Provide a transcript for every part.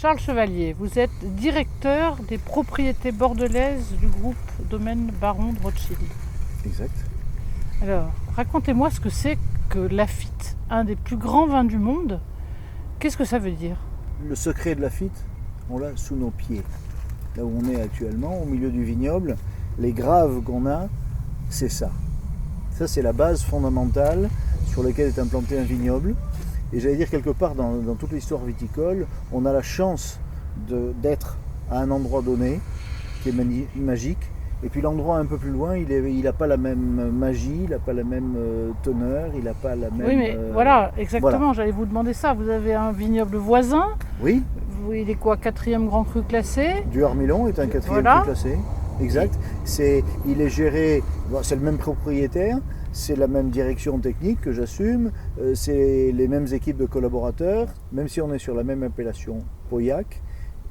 Charles Chevalier, vous êtes directeur des propriétés bordelaises du groupe Domaine Baron de Rothschild. Exact. Alors, racontez-moi ce que c'est que Lafite, un des plus grands vins du monde. Qu'est-ce que ça veut dire? Le secret de Lafite, on l'a sous nos pieds. Là où on est actuellement, au milieu du vignoble, les graves qu'on a, c'est ça. Ça, c'est la base fondamentale sur laquelle est implanté un vignoble. Et j'allais dire, quelque part dans toute l'histoire viticole, on a la chance d'être à un endroit donné, qui est magique. Et puis l'endroit un peu plus loin, il n'a pas la même magie, il n'a pas la même teneur, il n'a pas la même... Oui, mais voilà, exactement, voilà. J'allais vous demander ça. Vous avez un vignoble voisin. Oui. Il est quoi, 4e grand cru classé? Du Harmilon est un 4e Voilà. cru classé. Exact. Il est géré, c'est le même propriétaire, c'est la même direction technique que j'assume, c'est les mêmes équipes de collaborateurs, même si on est sur la même appellation Pauillac,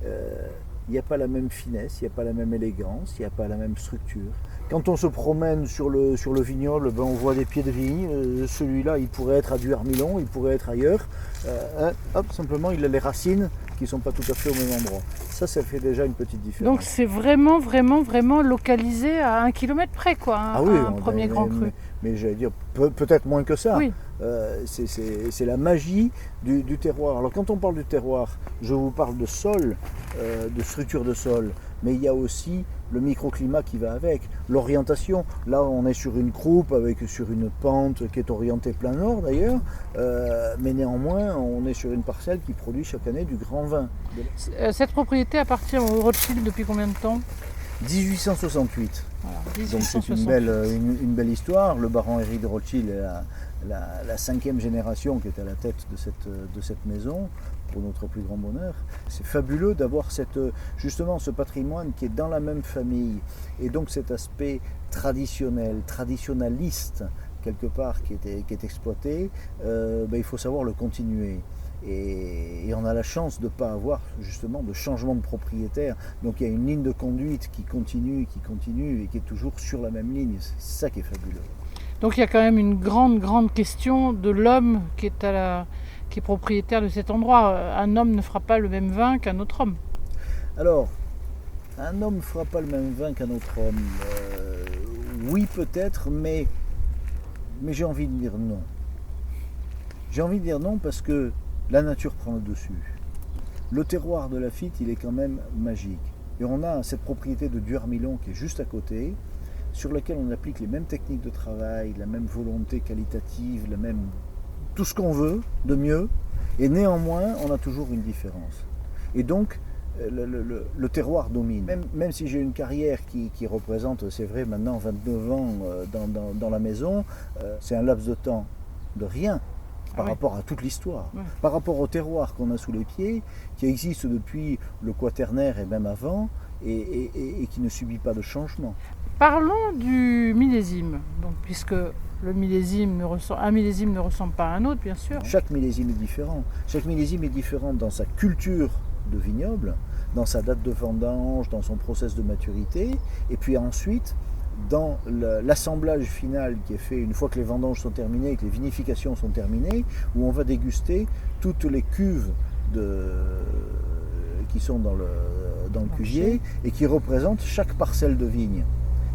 il n'y a pas la même finesse, il n'y a pas la même élégance, il n'y a pas la même structure. Quand on se promène sur le vignoble, on voit des pieds de vigne, celui-là il pourrait être à du Harmilon, il pourrait être ailleurs, simplement il a les racines qui ne sont pas tout à fait au même endroit. Ça fait déjà une petite différence. Donc c'est vraiment localisé à 1 kilomètre près, quoi, un premier grand cru. Mais j'allais dire peut-être moins que ça. Oui. C'est la magie du terroir. Alors quand on parle du terroir, je vous parle de sol, de structure de sol, mais il y a aussi le microclimat qui va avec, l'orientation. Là on est sur une croupe sur une pente qui est orientée plein nord d'ailleurs, mais néanmoins on est sur une parcelle qui produit chaque année du grand vin. Cette propriété appartient au Rothschild depuis combien de temps? 1868. Voilà, Donc c'est une belle histoire. Le baron Éric de Rothschild est la 5e génération qui est à la tête de cette maison, pour notre plus grand bonheur. C'est fabuleux d'avoir justement ce patrimoine qui est dans la même famille, et donc cet aspect traditionnel, traditionnaliste quelque part qui est exploité. Il faut savoir le continuer. Et on a la chance de ne pas avoir justement de changement de propriétaire. Donc il y a une ligne de conduite qui continue et qui est toujours sur la même ligne. C'est ça qui est fabuleux. Donc il y a quand même une grande question de l'homme qui est propriétaire de cet endroit. Un homme ne fera pas le même vin qu'un autre homme. Alors, un homme ne fera pas le même vin qu'un autre homme. Oui peut-être, mais j'ai envie de dire non. J'ai envie de dire non parce que la nature prend le dessus. Le terroir de Lafite, il est quand même magique. Et on a cette propriété de du Harmilon qui est juste à côté, sur laquelle on applique les mêmes techniques de travail, la même volonté qualitative, tout ce qu'on veut de mieux, et néanmoins, on a toujours une différence. Et donc, le terroir domine. Même si j'ai une carrière qui représente, c'est vrai, maintenant 29 ans dans la maison, c'est un laps de temps de rien par rapport à toute l'histoire, par rapport au terroir qu'on a sous les pieds, qui existe depuis le Quaternaire et même avant, et qui ne subit pas de changement. Parlons du millésime, donc, puisque un millésime ne ressemble pas à un autre, bien sûr. Chaque millésime est différent. Chaque millésime est différent dans sa culture de vignoble, dans sa date de vendange, dans son process de maturité, et puis ensuite dans l'assemblage final qui est fait une fois que les vendanges sont terminées et que les vinifications sont terminées, où on va déguster toutes les cuves qui sont dans le cuvier et qui représentent chaque parcelle de vigne.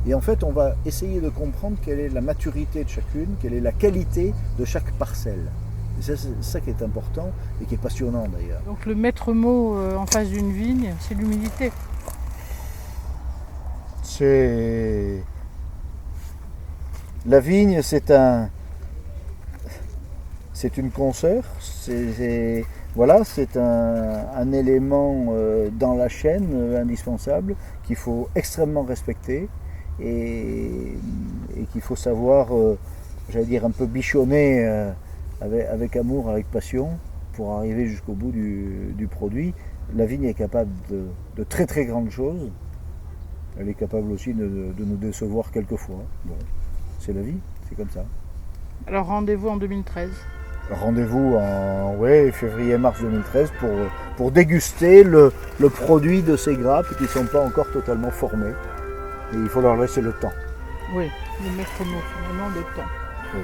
Et en fait, on va essayer de comprendre quelle est la maturité de chacune, quelle est la qualité de chaque parcelle. Et c'est ça qui est important et qui est passionnant d'ailleurs. Donc le maître mot en face d'une vigne, c'est l'humidité. La vigne, c'est une consoeur, c'est un élément dans la chaîne indispensable qu'il faut extrêmement respecter et qu'il faut savoir, j'allais dire, un peu bichonner avec amour, avec passion pour arriver jusqu'au bout du produit. La vigne est capable de très très grandes choses. Elle est capable aussi de nous décevoir quelquefois. Bon, c'est la vie, c'est comme ça. Alors rendez-vous en 2013. Rendez-vous en février-mars 2013 pour déguster le produit de ces grappes qui ne sont pas encore totalement formées. Et il faut leur laisser le temps. Oui, le maître mot, finalement, le temps. Oui.